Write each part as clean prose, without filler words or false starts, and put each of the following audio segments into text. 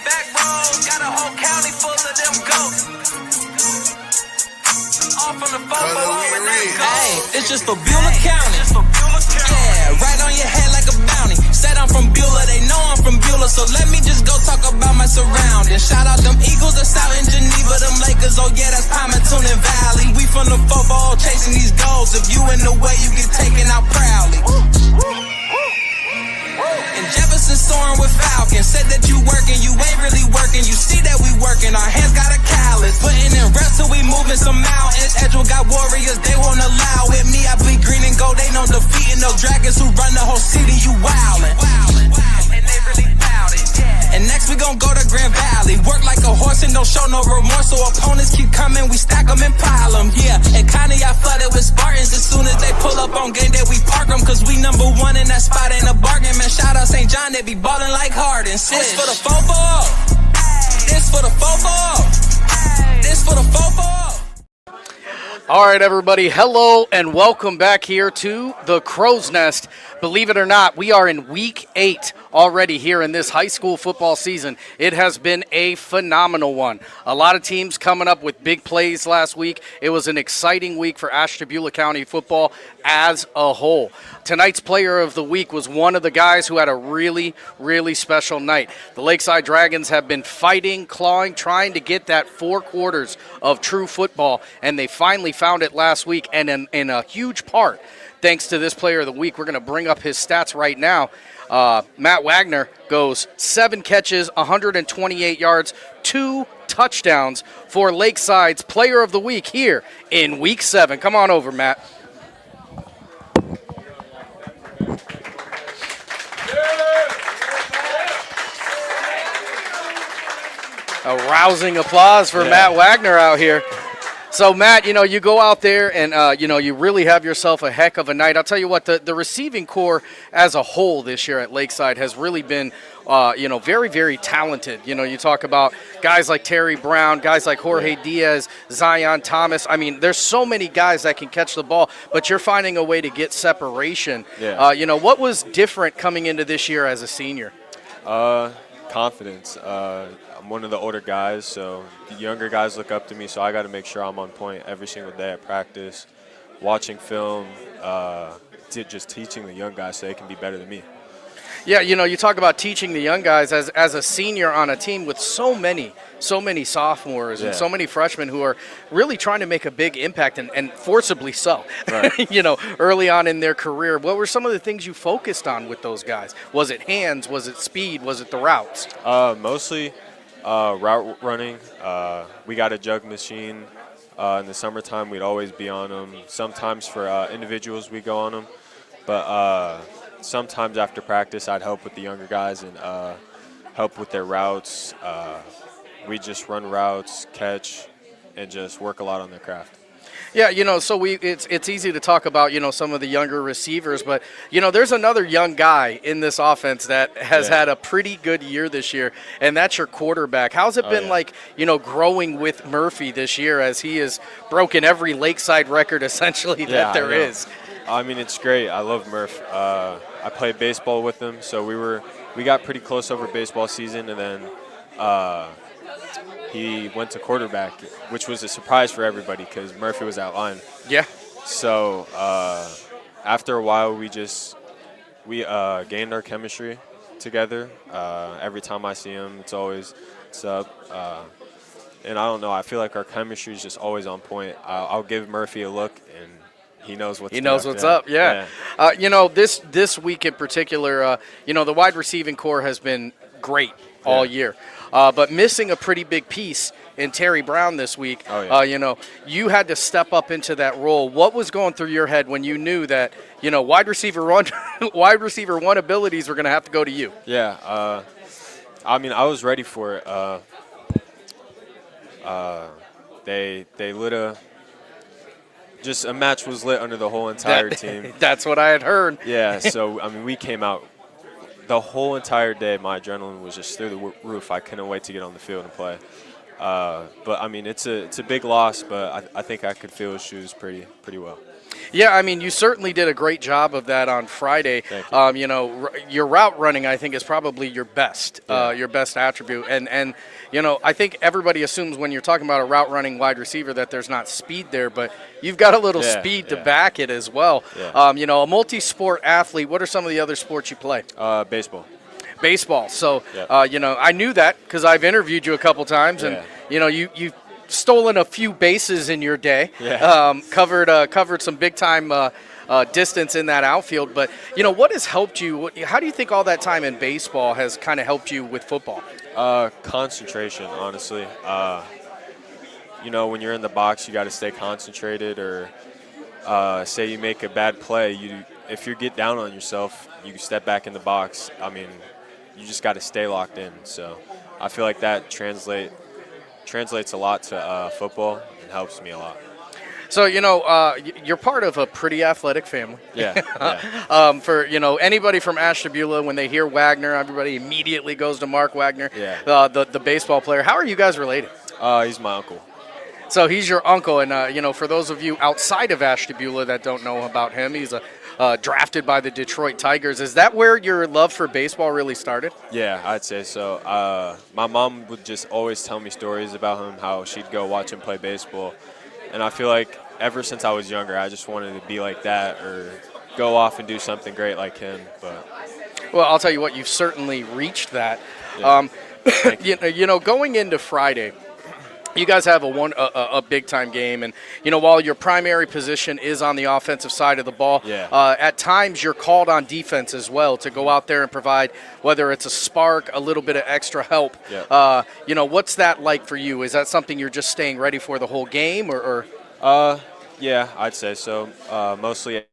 back roads, got a whole county full of them goats. Off on the phone, hey, it's just for Beulah County. Yeah, right on your head like a bounty. Said I'm from Beulah, they know I'm from Beulah, so let me just go talk about my surroundings. Shout out them Eagles that's out in Geneva, them Lakers, oh yeah, that's Palmerton and Valley. We from the football chasing these goals. If you in the way, you get taken out proudly. And Jefferson soaring with Falcons. Said that you working, you ain't really working. You see that we working, our hands got a callus. Putting in reps till we moving some mountains. Edgewell got warriors, they won't allow it. Me, I bleed green and gold, they know defeating no dragons who run the whole city. You wildin', and they really bout it. And next we gon' go to Grand Valley. Work like a horse and don't show no remorse. So opponents keep coming, we stack them and pile them. Yeah, and kinda y'all flooded with Spartans. As soon as they pull up on game day, we park them. Cause we number one in that spot, ain't a bargain. Man, shout out St. John, they be ballin' like Harden. This for the football. This for the football. This for the football. All right, everybody, hello and welcome back here to the Crow's Nest. Believe it or not, we are in Week 8 already here in this high school football season. It has been a phenomenal one. A lot of teams coming up with big plays last week. It was an exciting week for Ashtabula County football as a whole. Tonight's player of the week was one of the guys who had a really, really special night. The Lakeside Dragons have been fighting, clawing, trying to get that 4 quarters of true football, and they finally found it last week, and in a huge part, thanks to this player of the week. We're going to bring up his stats right now. Matt Wagner goes 7 catches, 128 yards, 2 touchdowns for Lakeside's player of the week here in Week 7. Come on over, Matt. A rousing applause for Matt Wagner out here. So, Matt, you go out there and, you really have yourself a heck of a night. I'll tell you what, the receiving core as a whole this year at Lakeside has really been, very, very talented. You talk about guys like Terry Brown, guys like Jorge Diaz, Zion Thomas. I mean, there's so many guys that can catch the ball, but you're finding a way to get separation. Yeah. What was different coming into this year as a senior? Confidence. I'm one of the older guys, so the younger guys look up to me, so I got to make sure I'm on point every single day at practice, watching film, just teaching the young guys so they can be better than me. Yeah, you talk about teaching the young guys as a senior on a team with so many sophomores and so many freshmen who are really trying to make a big impact and forcibly so, right. Early on in their career. What were some of the things you focused on with those guys? Was it hands? Was it speed? Was it the routes? Mostly route running. We got a jug machine. In the summertime, we'd always be on them. Sometimes for individuals, we go on them. But sometimes after practice, I'd help with the younger guys and help with their routes. We just run routes, catch, and just work a lot on their craft. Yeah, so it's easy to talk about, some of the younger receivers, but, there's another young guy in this offense that has had a pretty good year this year, and that's your quarterback. How's it been like, growing with Murphy this year as he has broken every Lakeside record essentially that there is? I mean, it's great. I love Murph. I played baseball with him, so we got pretty close over baseball season, and then he went to quarterback, which was a surprise for everybody because Murphy was out line. Yeah. So after a while, we gained our chemistry together. Every time I see him, it's always what's up. And I don't know. I feel like our chemistry is just always on point. I'll give Murphy a look, and he knows what's up. Yeah. This week in particular, the wide receiving core has been great all year. But missing a pretty big piece in Terry Brown this week, you had to step up into that role. What was going through your head when you knew that, wide receiver one abilities were going to have to go to you? Yeah. I mean, I was ready for it. They lit just a match was lit under the whole entire team. That's what I had heard. Yeah. So, I mean, we came out. The whole entire day, my adrenaline was just through the roof. I couldn't wait to get on the field and play. But I mean, it's a big loss, but I think I could feel his shoes pretty well. Yeah, I mean, you certainly did a great job of that on Friday. Thank you. Your route running, I think, is probably your best attribute. And I think everybody assumes when you're talking about a route running wide receiver that there's not speed there, but you've got a little speed to back it as well. Yeah. A multi-sport athlete. What are some of the other sports you play? Baseball. Baseball. So, Yep. I knew that because I've interviewed you a couple times, and you've stolen a few bases in your day. Yeah. Covered some big time distance in that outfield. But what has helped you? How do you think all that time in baseball has kind of helped you with football? Concentration, honestly. When you're in the box, you got to stay concentrated. Or say you make a bad play, if you get down on yourself, you step back in the box. I mean, you just got to stay locked in. So I feel like that translates a lot to football and helps me a lot. So you're part of a pretty athletic family. Yeah. For anybody from Ashtabula, when they hear Wagner, everybody immediately goes to Mark Wagner, Yeah. the baseball player. How are you guys related? He's my uncle. So he's your uncle, and for those of you outside of Ashtabula that don't know about him, he's drafted by the Detroit Tigers. Is that where your love for baseball really started? Yeah, I'd say so. My mom would just always tell me stories about him, how she'd go watch him play baseball. And I feel like ever since I was younger, I just wanted to be like that or go off and do something great like him. But well, I'll tell you what, you've certainly reached that. Yeah. Going into Friday, you guys have a big time game, and while your primary position is on the offensive side of the ball, at times you're called on defense as well to go out there and provide, whether it's a spark, a little bit of extra help. Yeah. What's that like for you? Is that something you're just staying ready for the whole game, or? Yeah, I'd say so. Mostly.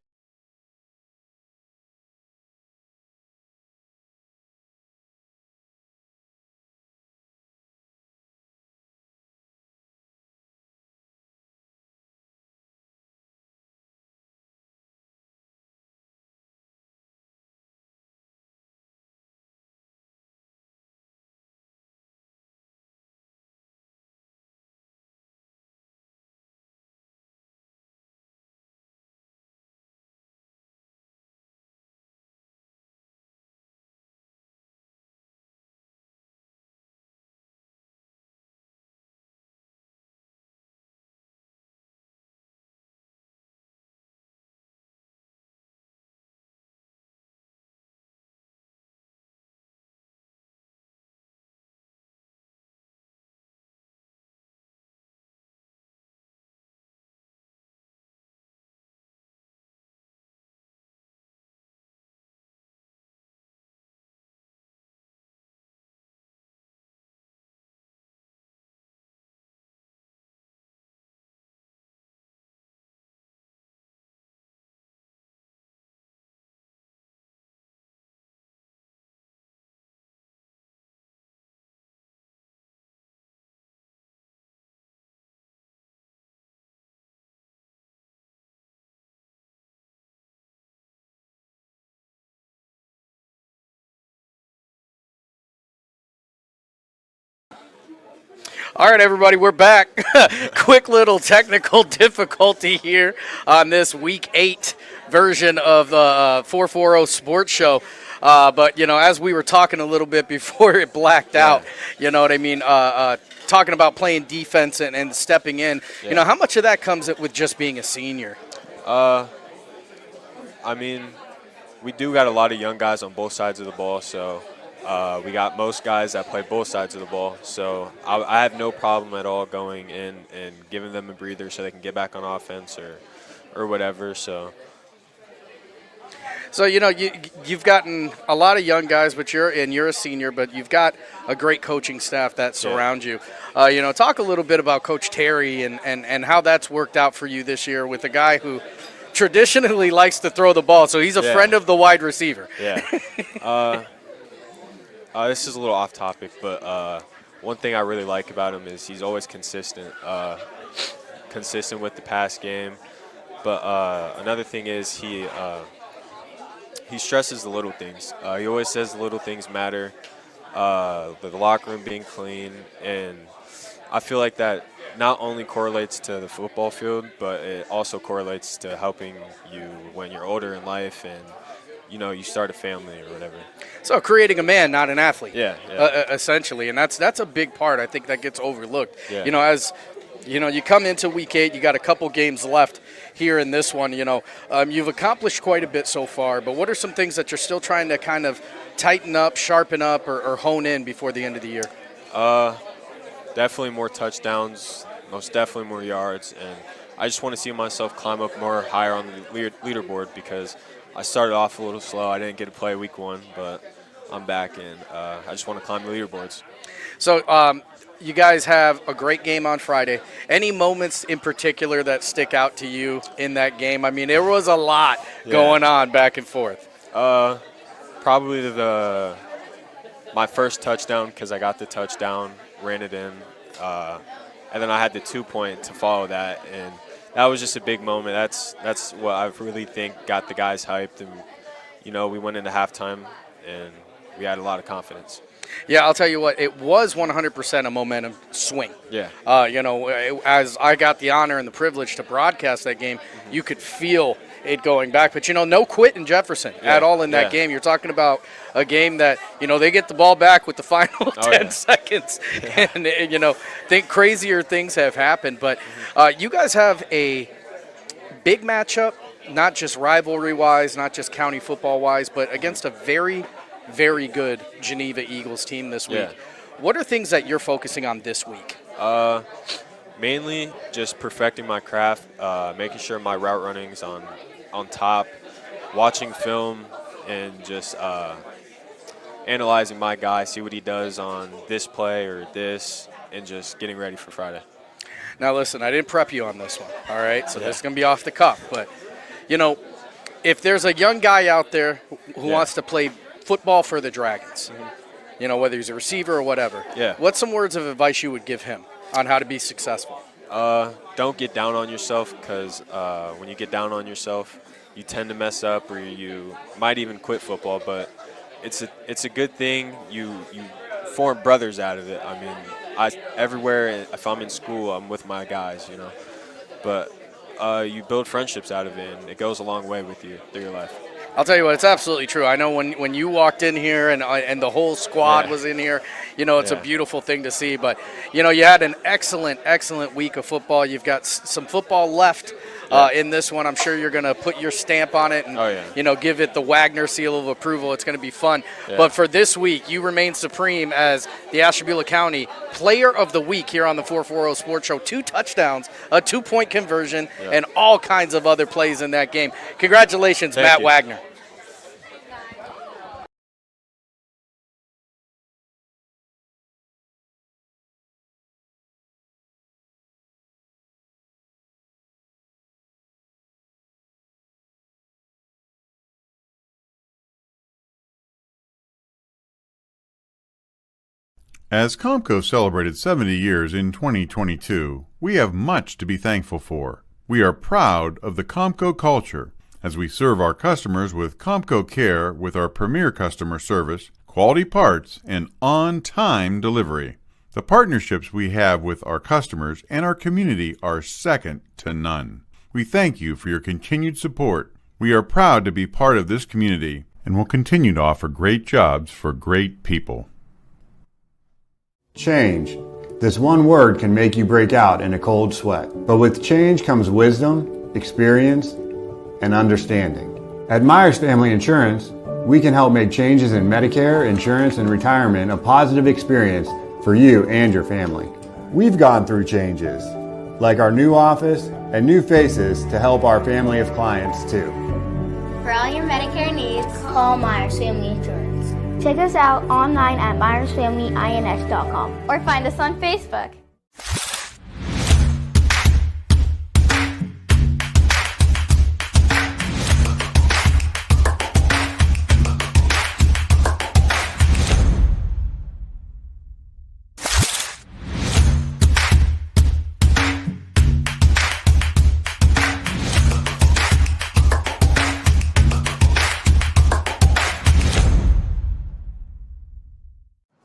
All right, everybody, we're back. Quick little technical difficulty here on this Week 8 version of the 440 Sports Show. But, as we were talking a little bit before it blacked out, you know what I mean, talking about playing defense and stepping in, how much of that comes with just being a senior? I mean, we do got a lot of young guys on both sides of the ball, so we got most guys that play both sides of the ball. So I have no problem at all going in and giving them a breather so they can get back on offense or whatever. So you've gotten a lot of young guys, but you're a senior, but you've got a great coaching staff that surround you. Talk a little bit about Coach Terry and how that's worked out for you this year with a guy who traditionally likes to throw the ball. So he's a friend of the wide receiver. Yeah. This is a little off topic, but one thing I really like about him is he's always consistent with the pass game. But another thing is he stresses the little things. He always says the little things matter, the locker room being clean, and I feel like that not only correlates to the football field, but it also correlates to helping you when you're older in life and, you start a family or whatever. So creating a man, not an athlete. Yeah. Essentially, and that's a big part. I think that gets overlooked. Yeah. As you come into week 8, you got a couple games left here in this one. You've accomplished quite a bit so far, but what are some things that you're still trying to kind of tighten up, sharpen up, or hone in before the end of the year? Definitely more touchdowns, most definitely more yards, and I just want to see myself climb up more higher on the leaderboard because I started off a little slow. I didn't get to play week 1, but I'm back, and I just want to climb the leaderboards. So you guys have a great game on Friday. Any moments in particular that stick out to you in that game? I mean, there was a lot going on back and forth. Probably my first touchdown because I got the touchdown, ran it in, and then I had the 2-point to follow that, and that was just a big moment. That's what I really think got the guys hyped, and we went into halftime and we had a lot of confidence. Yeah, I'll tell you what, it was 100% a momentum swing. Yeah. As I got the honor and the privilege to broadcast that game, you could feel it going back. But, no quit in Jefferson at all in that game. You're talking about a game that, they get the ball back with the final 10 seconds. Yeah. And, think crazier things have happened. But you guys have a big matchup, not just rivalry-wise, not just county football-wise, but against a very, very good Geneva Eagles team this week. Yeah. What are things that you're focusing on this week? Mainly just perfecting my craft, making sure my route running's on top, watching film, and just analyzing my guy, see what he does on this play or this, and just getting ready for Friday. Now, listen, I didn't prep you on this one, all right? So this is going to be off the cuff. But, if there's a young guy out there who wants to play football for the Dragons, whether he's a receiver or whatever, what's some words of advice you would give him on how to be successful? Don't get down on yourself because when you get down on yourself, you tend to mess up or you might even quit football. But it's a good thing. You form brothers out of it. I mean, everywhere if I'm in school, I'm with my guys, But you build friendships out of it, and it goes a long way with you through your life. I'll tell you what, it's absolutely true. I know when you walked in here and the whole squad was in here, it's a beautiful thing to see. But, you had an excellent, excellent week of football. You've got some football left in this one. I'm sure you're going to put your stamp on it and, give it the Wagner seal of approval. It's going to be fun. Yeah. But for this week, you remain supreme as the Ashtabula County Player of the Week here on the 440 Sports Show. 2 touchdowns, a 2-point conversion, and all kinds of other plays in that game. Congratulations, Matt Wagner. As Comco celebrated 70 years in 2022, we have much to be thankful for. We are proud of the Comco culture as we serve our customers with Comco Care with our premier customer service, quality parts, and on-time delivery. The partnerships we have with our customers and our community are second to none. We thank you for your continued support. We are proud to be part of this community and will continue to offer great jobs for great people. Change. This one word can make you break out in a cold sweat. But with change comes wisdom, experience, and understanding. At Myers Family Insurance, we can help make changes in Medicare, insurance, and retirement a positive experience for you and your family. We've gone through changes, like our new office and new faces to help our family of clients too. For all your Medicare needs, call Myers Family Insurance. Check us out online at myersfamilyins.com or find us on Facebook.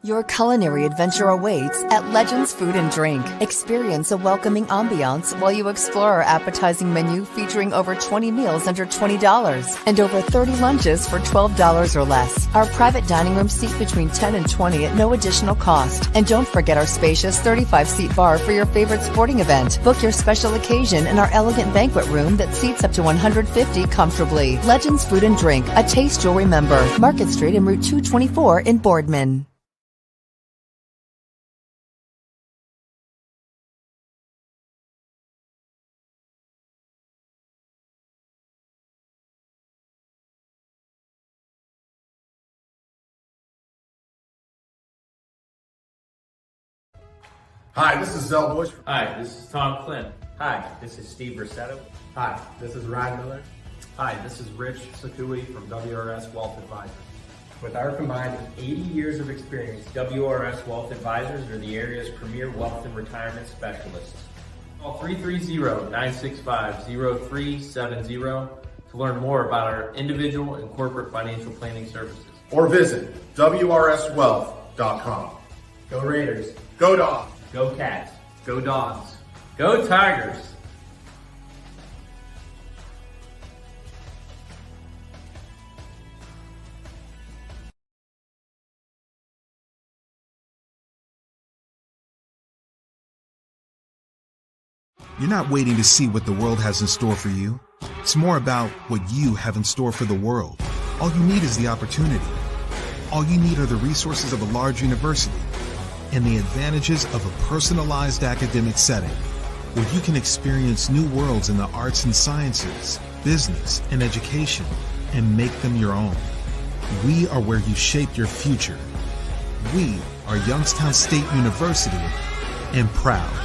Your culinary adventure awaits at Legends Food and Drink. Experience a welcoming ambiance while you explore our appetizing menu featuring over 20 meals under $20 and over 30 lunches for $12 or less. Our private dining room seat between 10 and 20 at no additional cost. And don't forget our spacious 35-seat bar for your favorite sporting event. Book your special occasion in our elegant banquet room that seats up to 150 comfortably. Legends Food and Drink, a taste you'll remember. Market Street and Route 224 in Boardman. Hi, this is Zell Bush. Hi, this is Tom Clint. Hi, this is Steve Rossetto. Hi, this is Ryan Miller. Hi, this is Rich Sakui from WRS Wealth Advisors. With our combined 80 years of experience, WRS Wealth Advisors are the area's premier wealth and retirement specialists. Call 330-965-0370 to learn more about our individual and corporate financial planning services. Or visit WRSwealth.com. Go Raiders. Go Dogs. Go Cats. Go Dogs. Go Tigers. You're not waiting to see what the world has in store for you. It's more about what you have in store for the world. All you need is the opportunity. All you need are the resources of a large university and the advantages of a personalized academic setting where you can experience new worlds in the arts and sciences, business, and education and make them your own. We are where you shape your future. We are Youngstown State University and proud.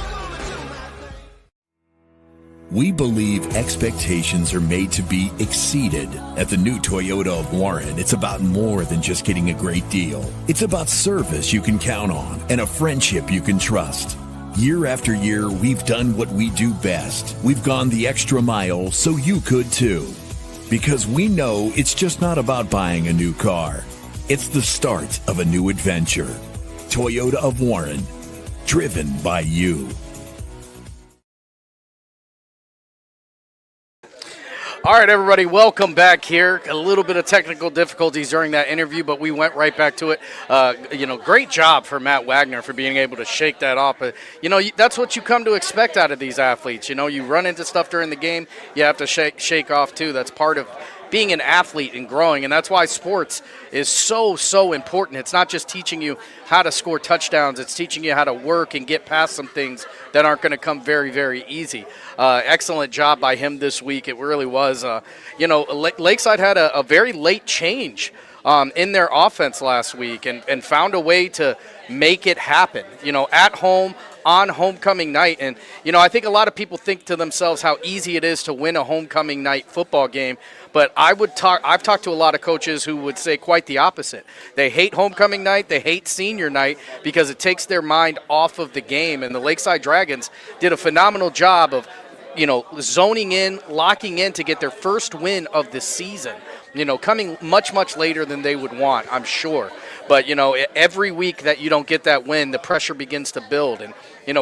We believe expectations are made to be exceeded. At the new Toyota of Warren, it's about more than just getting a great deal. It's about service you can count on and a friendship you can trust. Year after year, we've done what we do best. We've gone the extra mile so you could too. Because we know it's just not about buying a new car. It's the start of a new adventure. Toyota of Warren, driven by you. All right, everybody, welcome back here. A little bit of technical difficulties during that interview, but we went right back to it. Great job for Matt Wagner for being able to shake that off. But, that's what you come to expect out of these athletes. You run into stuff during the game, you have to shake off, too. That's part of being an athlete and growing, and that's why sports is so important. It's not just teaching you how to score touchdowns. It's teaching you how to work and get past some things that aren't going to come very, very easy. Excellent job by him this week. It really was. Lakeside had a very late change in their offense last week and found a way to make it happen, at home on homecoming night. And, I think a lot of people think to themselves how easy it is to win a homecoming night football game. But I've talked to a lot of coaches who would say quite the opposite. They hate homecoming night, they hate senior night because it takes their mind off of the game. And the Lakeside Dragons did a phenomenal job of, zoning in, locking in to get their first win of the season. Coming much, much later than they would want, I'm sure. But, every week that you don't get that win, the pressure begins to build. And,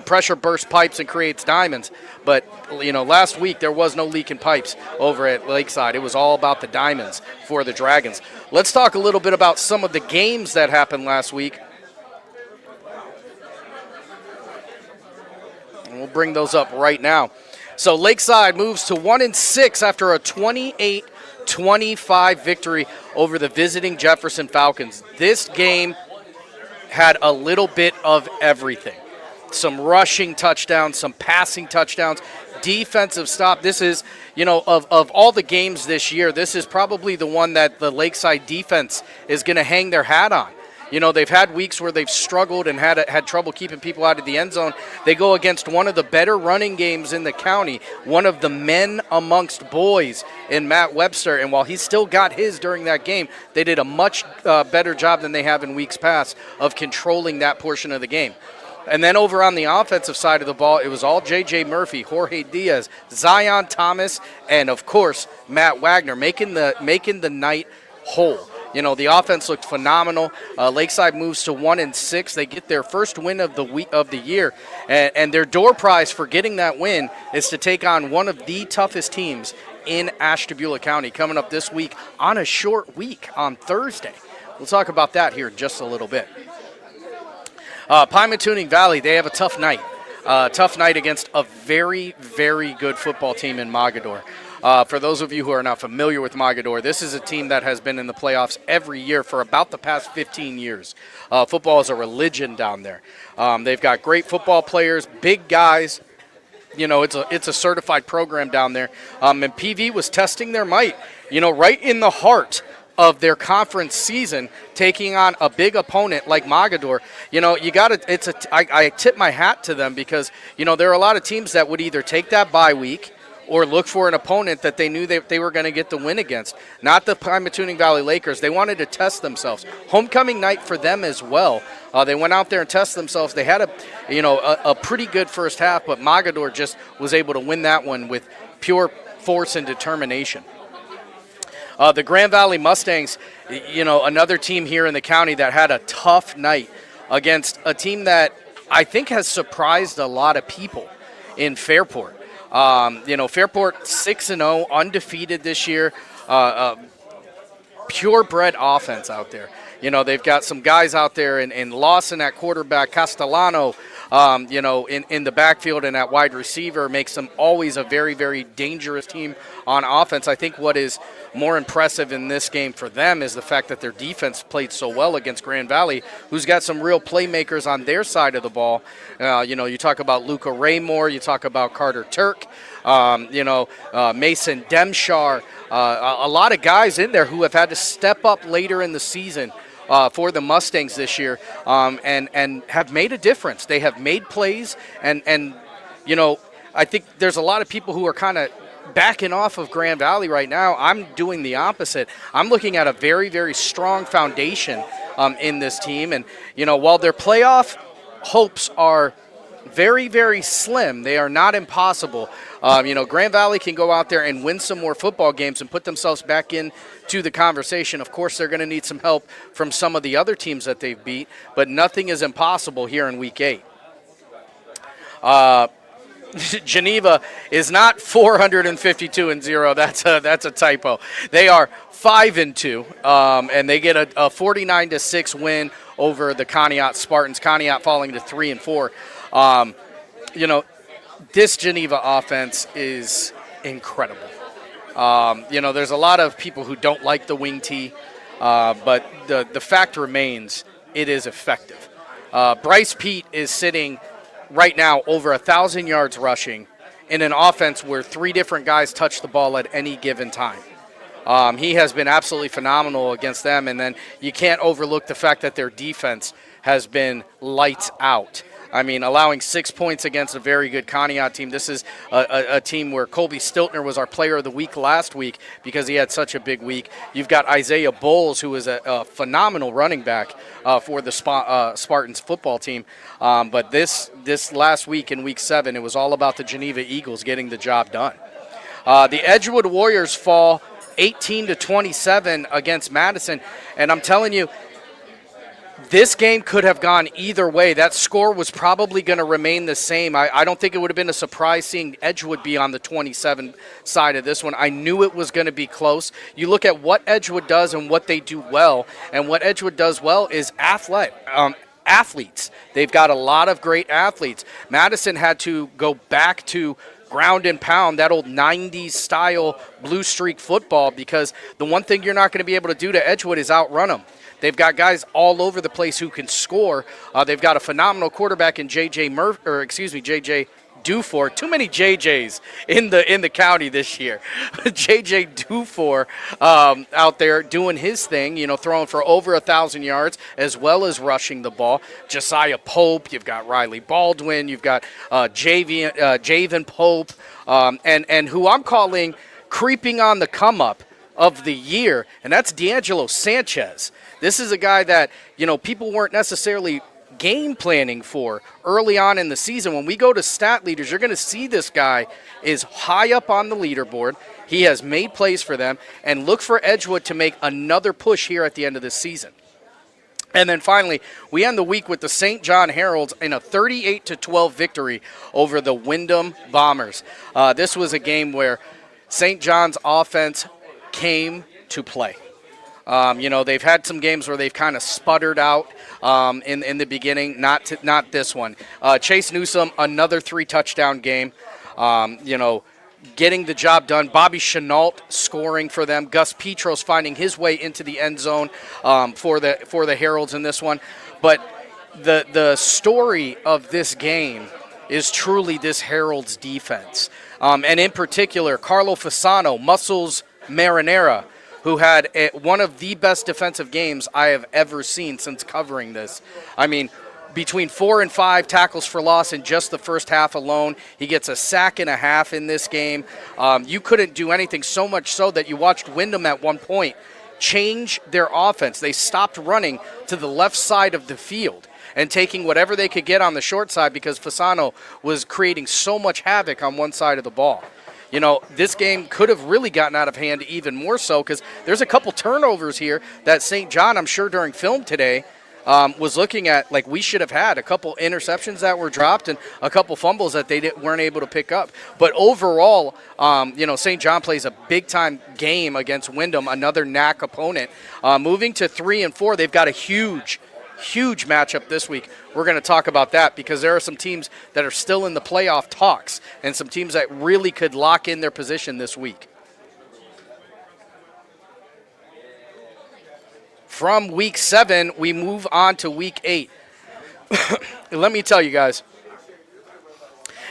pressure bursts pipes and creates diamonds. But, last week there was no leaking pipes over at Lakeside. It was all about the diamonds for the Dragons. Let's talk a little bit about some of the games that happened last week. And we'll bring those up right now. So Lakeside moves to 1-6 after a 28-25 victory over the visiting Jefferson Falcons. This game had a little bit of everything. Some rushing touchdowns, some passing touchdowns, defensive stop. This is, of all the games this year, this is probably the one that the Lakeside defense is going to hang their hat on. They've had weeks where they've struggled and had trouble keeping people out of the end zone. They go against one of the better running games in the county, one of the men amongst boys in Matt Webster. And while he still got his during that game, they did a much better job than they have in weeks past of controlling that portion of the game. And then over on the offensive side of the ball, it was all J.J. Murphy, Jorge Diaz, Zion Thomas, and, of course, Matt Wagner making the night whole. The offense looked phenomenal. Lakeside moves to 1-6. They get their first win of the year, and their door prize for getting that win is to take on one of the toughest teams in Ashtabula County coming up this week on a short week on Thursday. We'll talk about that here in just a little bit. Pymatuning Valley, they have a tough night. Tough night against a very, very good football team in Mogadore. For those of you who are not familiar with Mogadore, this is a team that has been in the playoffs every year for about the past 15 years. Football is a religion down there. They've got great football players, big guys. It's a certified program down there. And PV was testing their might, right in the heart of their conference season, taking on a big opponent like Mogadore. I tip my hat to them because, there are a lot of teams that would either take that bye week or look for an opponent that they knew they were going to get the win against. Not the Pymatuning Valley Lakers. They wanted to test themselves. Homecoming night for them as well. They went out there and tested themselves. They had a pretty good first half, but Mogadore just was able to win that one with pure force and determination. The Grand Valley Mustangs, another team here in the county that had a tough night against a team that I think has surprised a lot of people in Fairport. Fairport 6-0, undefeated this year, purebred offense out there. They've got some guys out there in Lawson at quarterback, Castellano, in the backfield and at wide receiver makes them always a very, very dangerous team on offense. I think what is more impressive in this game for them is the fact that their defense played so well against Grand Valley, who's got some real playmakers on their side of the ball. You talk about Luca Raymore, you talk about Carter Turk, Mason Demshar, a lot of guys in there who have had to step up later in the season for the Mustangs this year, and have made a difference. They have made plays, and I think there's a lot of people who are kind of backing off of Grand Valley right now. I'm doing the opposite. I'm looking at a very, very strong foundation in this team, and while their playoff hopes are very, very slim, they are not impossible. Grand Valley can go out there and win some more football games and put themselves back into the conversation. Of course, they're going to need some help from some of the other teams that they've beat, but nothing is impossible here in Week 8. Geneva is not 452-0. That's a typo. They are 5-2, and they get a 49-6 win over the Conneaut Spartans. Conneaut falling to 3-4. This Geneva offense is incredible. There's a lot of people who don't like the wing tee, but the fact remains it is effective. Bryce Pete is sitting right now over 1,000 yards rushing in an offense where 3 different guys touch the ball at any given time. He has been absolutely phenomenal against them, and then you can't overlook the fact that their defense has been lights out. I mean, allowing 6 points against a very good Conneaut team. This is a team where Colby Stiltner was our player of the week last week because he had such a big week. You've got Isaiah Bowles, who is a phenomenal running back for the Spartans football team. But this last week in Week 7, it was all about the Geneva Eagles getting the job done. The Edgewood Warriors fall 18-27 against Madison, and I'm telling you, this game could have gone either way. That score was probably going to remain the same. I don't think it would have been a surprise seeing Edgewood be on the 27 side of this one. I knew it was going to be close. You look at what Edgewood does and what they do well, and what Edgewood does well is athletes. They've got a lot of great athletes. Madison had to go back to ground and pound, that old 90s style blue streak football, because the one thing you're not going to be able to do to Edgewood is outrun them. They've got guys all over the place who can score. They've got a phenomenal quarterback in J.J. Dufour. Too many JJs in the county this year. J.J. Dufour out there doing his thing, throwing for over 1,000 yards as well as rushing the ball. Josiah Pope, you've got Riley Baldwin, you've got Javen Pope, and who I'm calling creeping on the come-up of the year, and that's D'Angelo Sanchez. This is a guy that, people weren't necessarily game planning for early on in the season. When we go to stat leaders, you're going to see this guy is high up on the leaderboard. He has made plays for them, and look for Edgewood to make another push here at the end of this season. And then finally, we end the week with the St. John Heralds in a 38-12 victory over the Windham Bombers. This was a game where St. John's offense came to play. They've had some games where they've kind of sputtered out in the beginning. Not this one. Chase Newsome, another 3-touchdown game. Getting the job done. Bobby Chenault scoring for them. Gus Petros finding his way into the end zone for the Heralds in this one. But the story of this game is truly this Heralds defense. And in particular, Carlo Fasano, Muscles Marinara, who had one of the best defensive games I have ever seen since covering this. I mean, between 4 and 5 tackles for loss in just the first half alone. He gets a sack and a half in this game. You couldn't do anything, so much so that you watched Windham at one point change their offense. They stopped running to the left side of the field and taking whatever they could get on the short side because Fasano was creating so much havoc on one side of the ball. This game could have really gotten out of hand even more so because there's a couple turnovers here that St. John, I'm sure during film today, was looking at like we should have had a couple interceptions that were dropped and a couple fumbles that they weren't able to pick up. But overall, St. John plays a big-time game against Windham, another NAC opponent. Moving to 3 and 4, they've got a huge matchup this week. We're going to talk about that because there are some teams that are still in the playoff talks and some teams that really could lock in their position this week. From week 7, we move on to week 8. Let me tell you guys,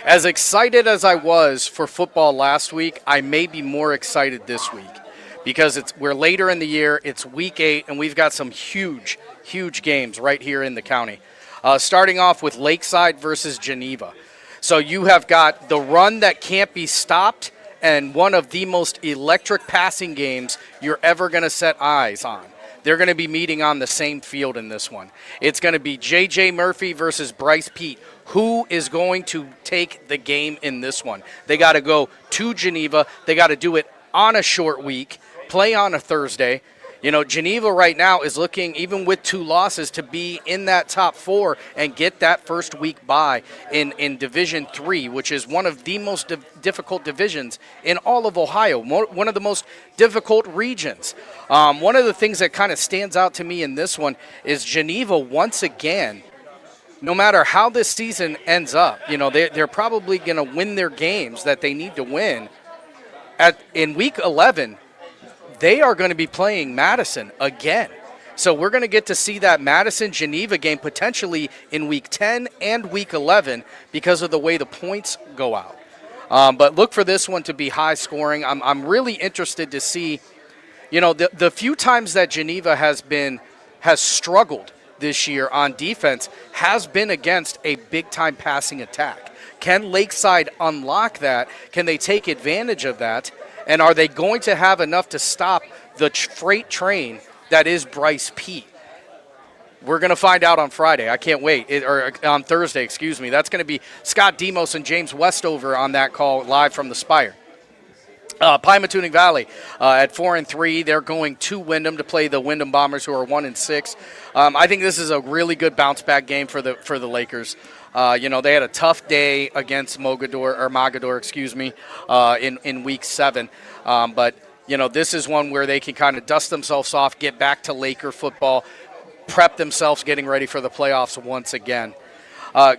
as excited as I was for football last week, I may be more excited this week because we're later in the year, it's week 8, and we've got some huge games right here in the county. Starting off with Lakeside versus Geneva. So you have got the run that can't be stopped and one of the most electric passing games you're ever going to set eyes on. They're going to be meeting on the same field in this one. It's going to be J.J. Murphy versus Bryce Pete. Who is going to take the game in this one? They got to go to Geneva. They got to do it on a short week, play on a Thursday. Geneva right now is looking, even with 2 losses, to be in that top 4 and get that first week bye in Division 3, which is one of the most difficult divisions in all of Ohio, one of the most difficult regions. One of the things that kind of stands out to me in this one is Geneva once again, no matter how this season ends up, they're probably going to win their games that they need to win. In week 11, they are going to be playing Madison again. So we're going to get to see that Madison-Geneva game potentially in week 10 and week 11 because of the way the points go out. But look for this one to be high scoring. I'm really interested to see, the few times that Geneva has struggled this year on defense has been against a big-time passing attack. Can Lakeside unlock that? Can they take advantage of that? And are they going to have enough to stop the freight train that is Bryce Pete? We're going to find out on Friday. I can't wait. Or on Thursday, excuse me. That's going to be Scott Demos and James Westover on that call live from the Spire. Pymatuning Valley at 4 and 3. They're going to Windham to play the Windham Bombers, who are 1 and 6. I think this is a really good bounce back game for the Lakers. They had a tough day against Mogador, in week 7. But this is one where they can kind of dust themselves off, get back to Laker football, prep themselves getting ready for the playoffs once again.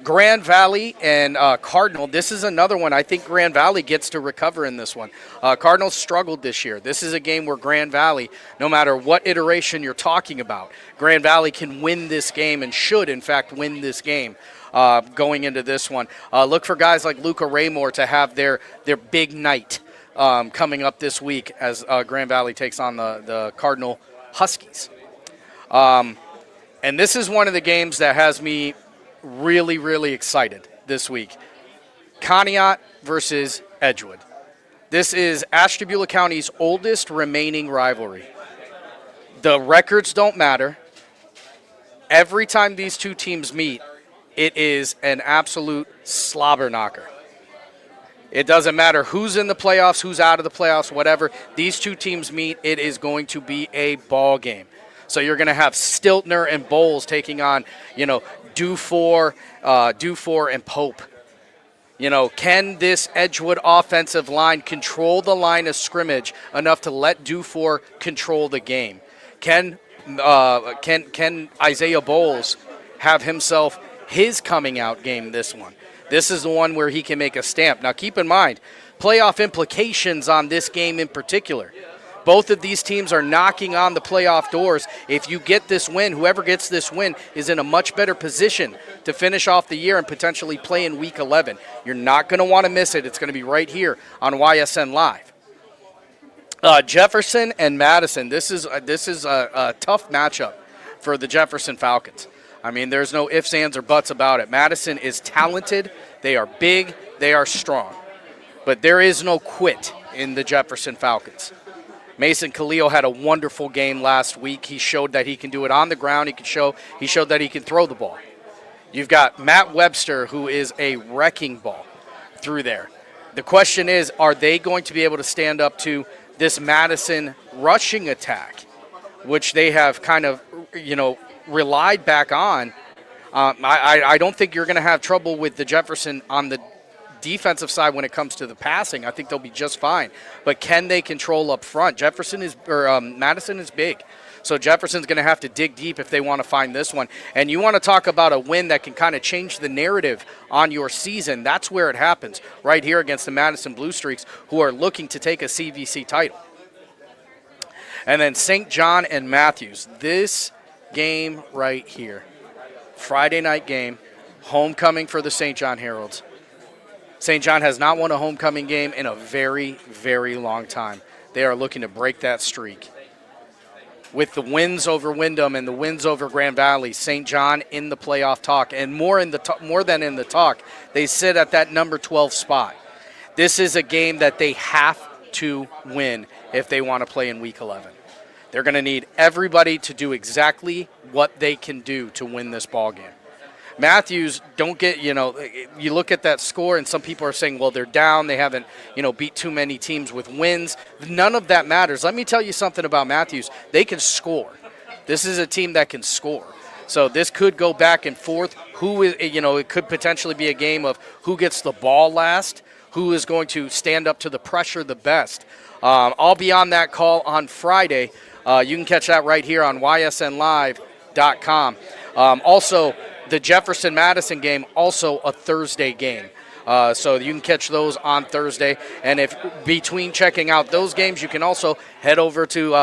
Grand Valley and Cardinal, this is another one. I think Grand Valley gets to recover in this one. Cardinals struggled this year. This is a game where Grand Valley, no matter what iteration you're talking about, Grand Valley can win this game and should, in fact, win this game. Going into this one. Look for guys like Luca Raymore to have their big night coming up this week as Grand Valley takes on the Cardinal Huskies. And this is one of the games that has me really, really excited this week. Conneaut versus Edgewood. This is Ashtabula County's oldest remaining rivalry. The records don't matter. Every time these two teams meet, it is an absolute slobber knocker. It doesn't matter who's in the playoffs, who's out of the playoffs, whatever. These two teams meet, it is going to be a ball game. So you're going to have Stiltner and Bowles taking on, Dufour and Pope. Can this Edgewood offensive line control the line of scrimmage enough to let Dufour control the game? Can Isaiah Bowles have himself his coming out game this one? This is the one where he can make a stamp. Now, keep in mind, playoff implications on this game in particular. Both of these teams are knocking on the playoff doors. If you get this win, whoever gets this win is in a much better position to finish off the year and potentially play in Week 11. You're not going to want to miss it. It's going to be right here on YSN Live. Jefferson and Madison, this is a tough matchup for the Jefferson Falcons. I mean, there's no ifs, ands, or buts about it. Madison is talented. They are big. They are strong. But there is no quit in the Jefferson Falcons. Mason Khalil had a wonderful game last week. He showed that he can do it on the ground. He showed that he can throw the ball. You've got Matt Webster, who is a wrecking ball through there. The question is, are they going to be able to stand up to this Madison rushing attack, which they have kind of, relied back on? I don't think you're going to have trouble with the Jefferson on the defensive side when it comes to the passing. I think they'll be just fine. But can they control up front? Madison is big. So Jefferson's going to have to dig deep if they want to find this one. And you want to talk about a win that can kind of change the narrative on your season. That's where it happens, right here against the Madison Blue Streaks, who are looking to take a CVC title. And then St. John and Matthews. This game right here, Friday night game, homecoming for the St. John Heralds. St. John has not won a homecoming game in a very, very long time. They are looking to break that streak. With the wins over Windham and the wins over Grand Valley, St. John in the playoff talk, and more than in the talk, they sit at that number 12 spot. This is a game that they have to win if they want to play in Week 11. They're going to need everybody to do exactly what they can do to win this ball game. Matthews, you look at that score and some people are saying, well, they're down. They haven't, beat too many teams with wins. None of that matters. Let me tell you something about Matthews. They can score. This is a team that can score. So this could go back and forth. It could potentially be a game of who gets the ball last, who is going to stand up to the pressure the best. I'll be on that call on Friday. You can catch that right here on ysnlive.com. Also, the Jefferson-Madison game, also a Thursday game. So you can catch those on Thursday. And if between checking out those games, you can also head over to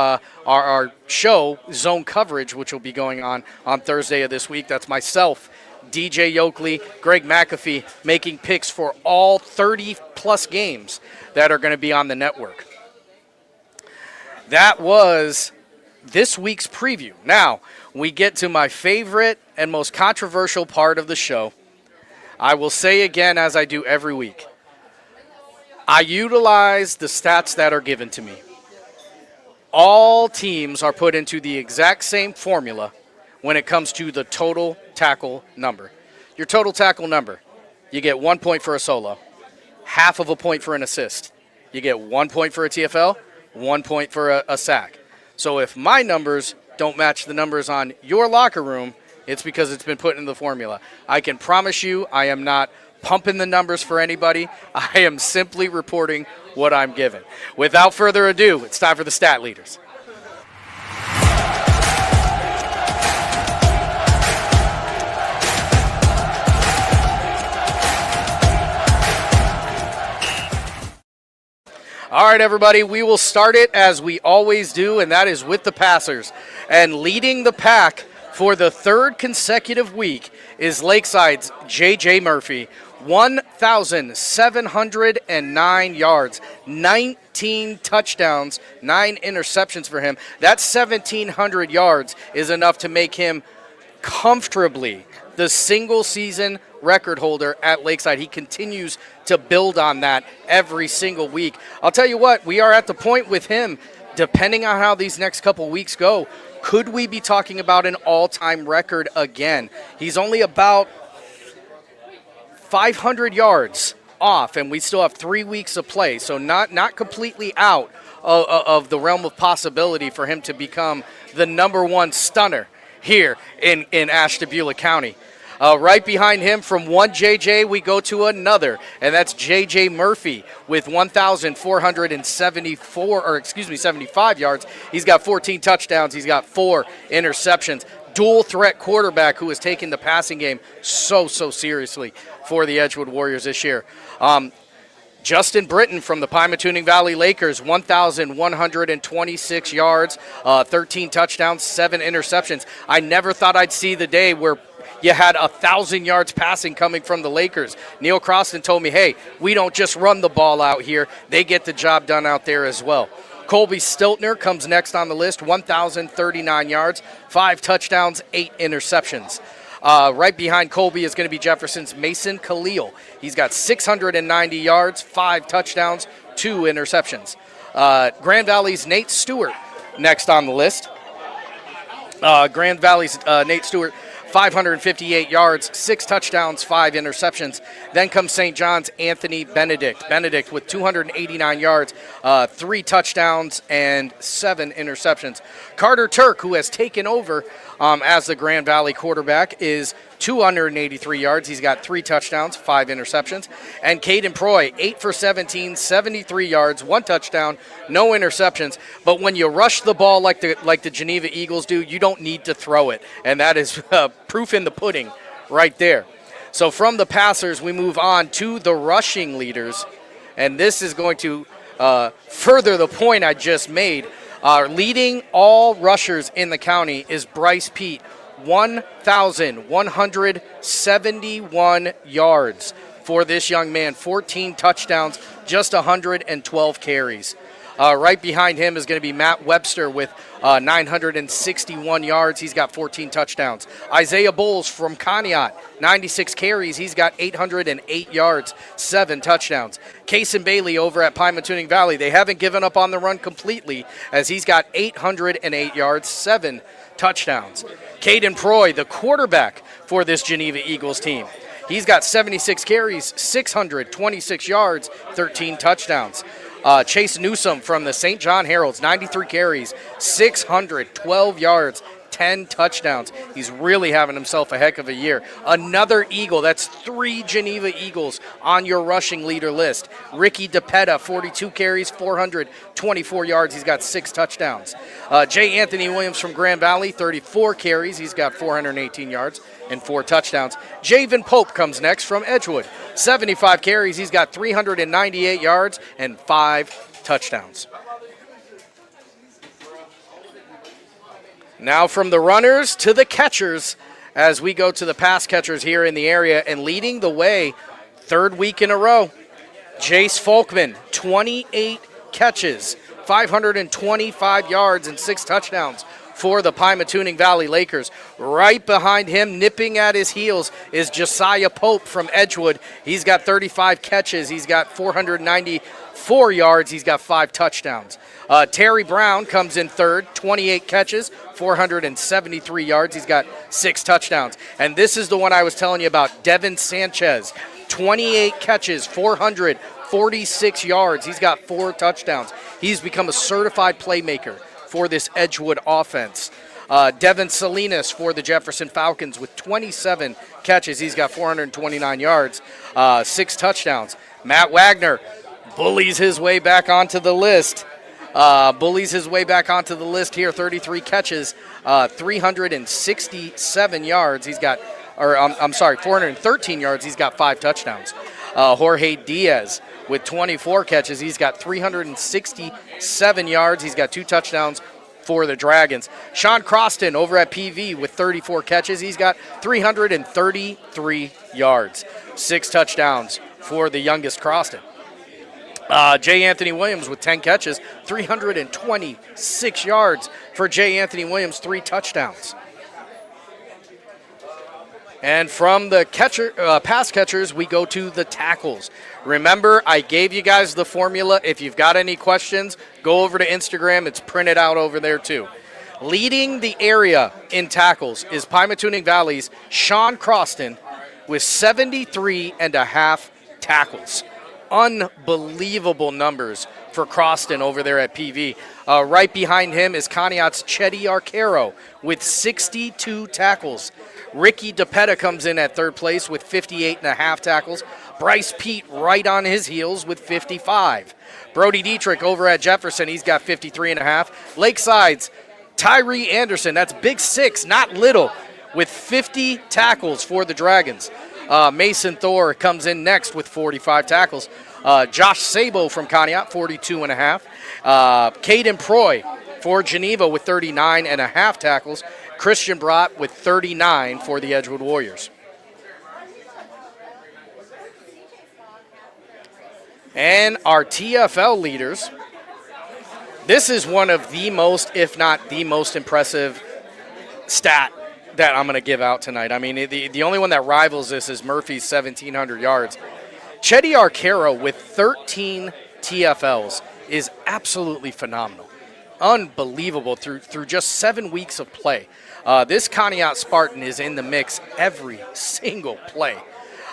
our show, Zone Coverage, which will be going on Thursday of this week. That's myself, DJ Yoakley, Greg McAfee, making picks for all 30-plus games that are going to be on the network. That was this week's preview. Now, we get to my favorite and most controversial part of the show. I will say again, as I do every week, I utilize the stats that are given to me. All teams are put into the exact same formula when it comes to the total tackle number. Your total tackle number, you get 1 point for a solo, half of a point for an assist. You get 1 point for a TFL, 1 point for a sack. So if my numbers don't match the numbers on your locker room, it's because it's been put in the formula. I can promise you I am not pumping the numbers for anybody. I am simply reporting what I'm given. Without further ado, it's time for the Stat Leaders. All right, everybody, we will start it as we always do, and that is with the passers. And leading the pack for the third consecutive week is Lakeside's J.J. Murphy, 1,709 yards, 19 touchdowns, 9 interceptions for him. That 1,700 yards is enough to make him comfortably the single-season record holder at Lakeside. He continues to build on that every single week. I'll tell you what, we are at the point with him, depending on how these next couple weeks go, could we be talking about an all-time record again? He's only about 500 yards off, and we still have 3 weeks of play, so not completely out of the realm of possibility for him to become the #1 stunner here in Ashtabula County. Right behind him from one JJ, we go to another, and that's JJ Murphy with 75 yards. He's got 14 touchdowns. He's got 4 interceptions. Dual threat quarterback who has taken the passing game so seriously for the Edgewood Warriors this year. Justin Britton from the Pymatuning Valley Lakers, 1,126 yards, 13 touchdowns, 7 interceptions. I never thought I'd see the day where you had 1,000 yards passing coming from the Lakers. Neil Croston told me, hey, we don't just run the ball out here. They get the job done out there as well. Colby Stiltner comes next on the list, 1,039 yards, 5 touchdowns, 8 interceptions. Right behind Colby is going to be Jefferson's Mason Khalil. He's got 690 yards, 5 touchdowns, 2 interceptions. Grand Valley's Nate Stewart next on the list. Grand Valley's Nate Stewart, 558 yards, 6 touchdowns, 5 interceptions. Then comes St. John's Anthony Benedict. Benedict with 289 yards, 3 touchdowns, and 7 interceptions. Carter Turk, who has taken over as the Grand Valley quarterback, is 283 yards. He's got 3 touchdowns, 5 interceptions. And Caden Proy, 8 for 17, 73 yards, 1 touchdown, no interceptions. But when you rush the ball like the Geneva Eagles do, you don't need to throw it. And that is proof in the pudding right there. So from the passers, we move on to the rushing leaders. And this is going to further the point I just made. Leading all rushers in the county is Bryce Pete, 1,171 yards for this young man, 14 touchdowns, just 112 carries. Right behind him is going to be Matt Webster with 961 yards. He's got 14 touchdowns. Isaiah Bowles from Conneaut, 96 carries. He's got 808 yards, 7 touchdowns. Kason Bailey over at Pymatuning Valley, they haven't given up on the run completely as he's got 808 yards, 7 touchdowns. Caden Proy, the quarterback for this Geneva Eagles team, he's got 76 carries, 626 yards, 13 touchdowns. Chase Newsom from the St. John Heralds, 93 carries, 612 yards, 10 touchdowns. He's really having himself a heck of a year. Another Eagle, that's 3 Geneva Eagles on your rushing leader list. Ricky DePetta, 42 carries, 424 yards. He's got 6 touchdowns. J. Anthony Williams from Grand Valley, 34 carries. He's got 418 yards and 4 touchdowns. Javen Pope comes next from Edgewood, 75 carries. He's got 398 yards and 5 touchdowns. Now from the runners to the catchers as we go to the pass catchers here in the area, and leading the way 3rd week in a row, Jace Folkman, 28 catches, 525 yards and 6 touchdowns for the Pymatuning Valley Lakers. Right behind him, nipping at his heels, is Josiah Pope from Edgewood. He's got 35 catches. He's got 494 yards. He's got 5 touchdowns. Terry Brown comes in 3rd, 28 catches, 473 yards. He's got 6 touchdowns. And this is the one I was telling you about, Devin Sanchez, 28 catches, 446 yards. He's got 4 touchdowns. He's become a certified playmaker for this Edgewood offense. Devin Salinas for the Jefferson Falcons with 27 catches. He's got 429 yards, 6 touchdowns. Matt Wagner bullies his way back onto the list. Here, 33 catches, 367 yards. He's got, 413 yards. He's got 5 touchdowns. Jorge Diaz with 24 catches. He's got 367 yards. He's got 2 touchdowns for the Dragons. Sean Croston over at PV with 34 catches. He's got 333 yards, 6 touchdowns for the youngest Croston. J. Anthony Williams with 10 catches, 326 yards for J. Anthony Williams, 3 touchdowns. And from the pass catchers, we go to the tackles. Remember, I gave you guys the formula. If you've got any questions, go over to Instagram. It's printed out over there too. Leading the area in tackles is Pymatuning Valley's Sean Croston with 73.5 tackles. unbelievable numbers for Croston over there at PV. Right behind him is Conneaut's Chetty Arcaro with 62 tackles. Ricky DePetta comes in at third place with 58.5 tackles. Bryce Pete right on his heels with 55. Brody Dietrich over at Jefferson, he's got 53.5. Lakeside's Tyree Anderson, that's big 6, not little, with 50 tackles for the Dragons. Mason Thor comes in next with 45 tackles. Josh Sabo from Conneaut, 42.5. Caden Proy for Geneva with 39.5 tackles. Christian Brott with 39 for the Edgewood Warriors. And our TFL leaders, this is one of the most, if not the most impressive stat that I'm going to give out tonight. I mean, the only one that rivals this is Murphy's 1,700 yards. Chetty Arcaro with 13 TFLs is absolutely phenomenal. Unbelievable through just 7 weeks of play. This Conneaut Spartan is in the mix every single play.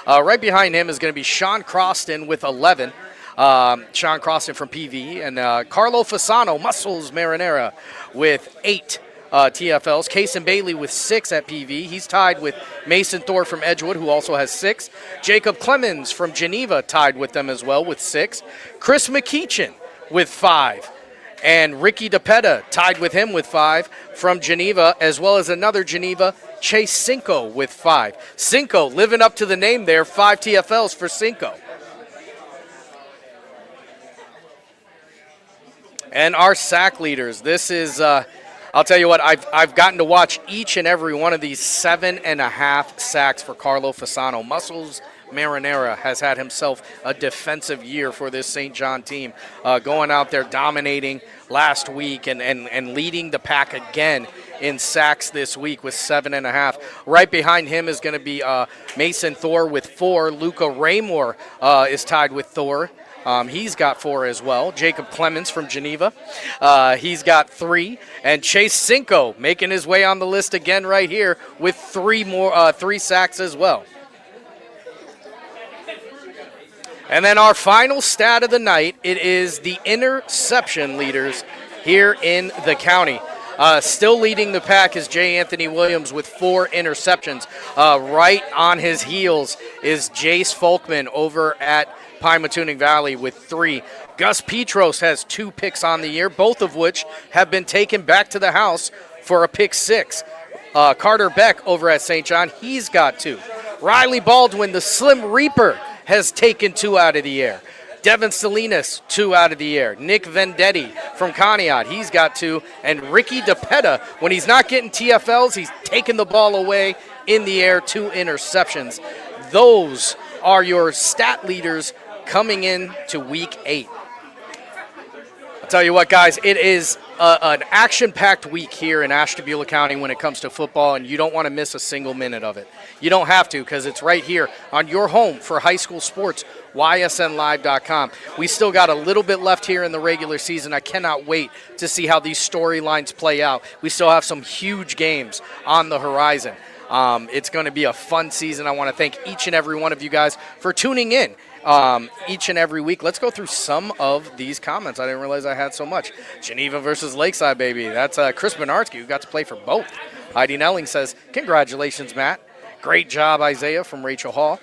Right behind him is going to be Sean Croston with 11. Sean Croston from PV, and Carlo Fasano, Muscles Marinara, with 8 TFLs. Kason Bailey with 6 at PV. He's tied with Mason Thor from Edgewood, who also has 6. Jacob Clemens from Geneva tied with them as well with 6. Chris McKeechin with 5. And Ricky DePetta tied with him with 5 from Geneva, as well as another Geneva, Chase Cinco with 5. Cinco living up to the name there, 5 TFLs for Cinco. And our sack leaders, this is, I'll tell you what, I've gotten to watch each and every one of these 7.5 sacks for Carlo Fasano. Muscles Marinara has had himself a defensive year for this St. John team, going out there dominating last week and leading the pack again in sacks this week with 7.5. Right behind him is going to be Mason Thor with 4. Luca Raymore is tied with Thor. He's got 4 as well. Jacob Clemens from Geneva, he's got 3. And Chase Cinco making his way on the list again right here with 3 sacks as well. And then our final stat of the night, it is the interception leaders here in the county. Still leading the pack is J. Anthony Williams with 4 interceptions. Right on his heels is Jace Folkman over at Pymatuning Valley with 3. Gus Petros has 2 picks on the year, both of which have been taken back to the house for a pick 6. Carter Beck over at St. John, he's got 2. Riley Baldwin, the Slim Reaper, has taken 2 out of the air. Devin Salinas, 2 out of the air. Nick Vendetti from Conneaut, he's got 2. And Ricky DePetta, when he's not getting TFLs, he's taking the ball away in the air, 2 interceptions. Those are your stat leaders coming in to week 8. I'll tell you what, guys, it is an action-packed week here in Ashtabula County when it comes to football, and you don't want to miss a single minute of it. You don't have to, because it's right here on your home for high school sports, ysnlive.com. We still got a little bit left here in the regular season. I cannot wait to see how these storylines play out. We still have some huge games on the horizon. It's going to be a fun season. I want to thank each and every one of you guys for tuning in each and every week. Let's go through some of these comments. I didn't realize I had so much. Geneva versus Lakeside, baby. That's Chris Bernardsky, who got to play for both. Heidi Nelling says, congratulations, Matt. Great job, Isaiah from Rachel Hall.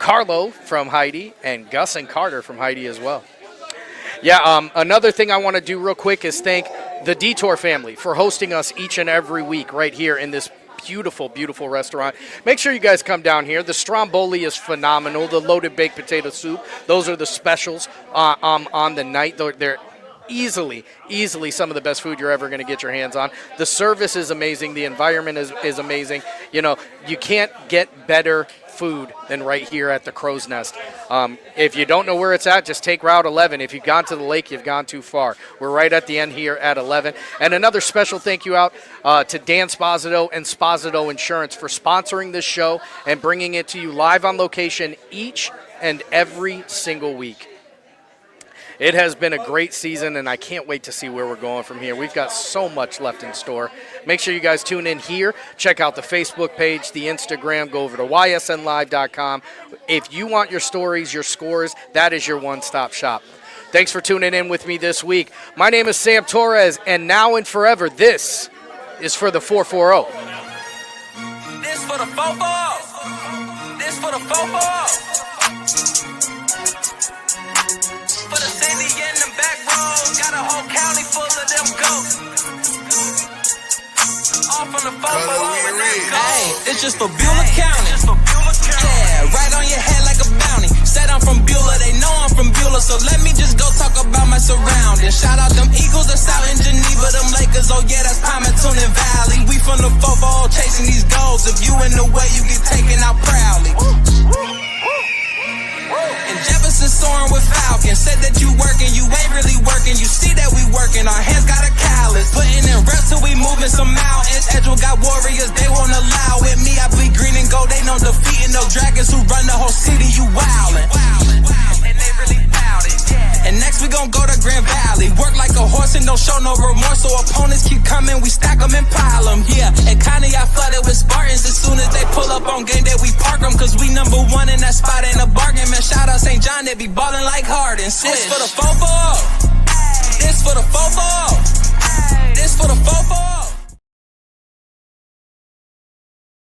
Carlo from Heidi, and Gus and Carter from Heidi as well. Yeah, another thing I want to do real quick is thank the Detour family for hosting us each and every week right here in this beautiful, beautiful restaurant. Make sure you guys come down here. The stromboli is phenomenal. The loaded baked potato soup, those are the specials on the night. They're easily some of the best food you're ever going to get your hands on. The service is amazing. The environment is amazing. You know, you can't get better food than right here at the Crow's Nest. If you don't know where it's at, just take Route 11. If you've gone to the lake, you've gone too far. We're right at the end here at 11. And another special thank you out to Dan Sposito and Sposito Insurance for sponsoring this show and bringing it to you live on location each and every single week. It has been a great season, and I can't wait to see where we're going from here. We've got so much left in store. Make sure you guys tune in here. Check out the Facebook page, the Instagram. Go over to ysnlive.com. If you want your stories, your scores, that is your one-stop shop. Thanks for tuning in with me this week. My name is Sam Torres, and now and forever, this is for the 440. This for the fofo. This for the fofo. For the city and the back roads, got a whole county full of them goats. All from the fofo. Hey, it's just for Beulah County. Yeah, right on your head like a bounty. Said I'm from Beulah, they know I'm from Beulah, so let me just go talk about my surroundings. Shout out them Eagles that's out in Geneva, them Lakers, oh yeah, that's Palmerton and Valley. We from the fofo chasing these goals. If you in the way, you get taken out proudly. And Jefferson soaring with Falcon. Said that you working, you ain't really working. You see that we working, our hands got a callus. Putting in reps till we moving some mountains. Edgewell got warriors, they won't allow it. Me, I bleed green and gold, they know defeating no dragons who run the whole city. You wildin', and they really bout it. And next we gon' go to Grand Valley. Work like a horse and don't show no remorse. So opponents keep coming, we stack them and pile them. Yeah, and Connie I flooded with Spartans. As soon as they pull up on game day, we park them. Cause we number one in that spot, ain't a bargain. Man, shout out St. John, they be ballin' like Harden. This for the fofo. This for the fofo. This for the fofo.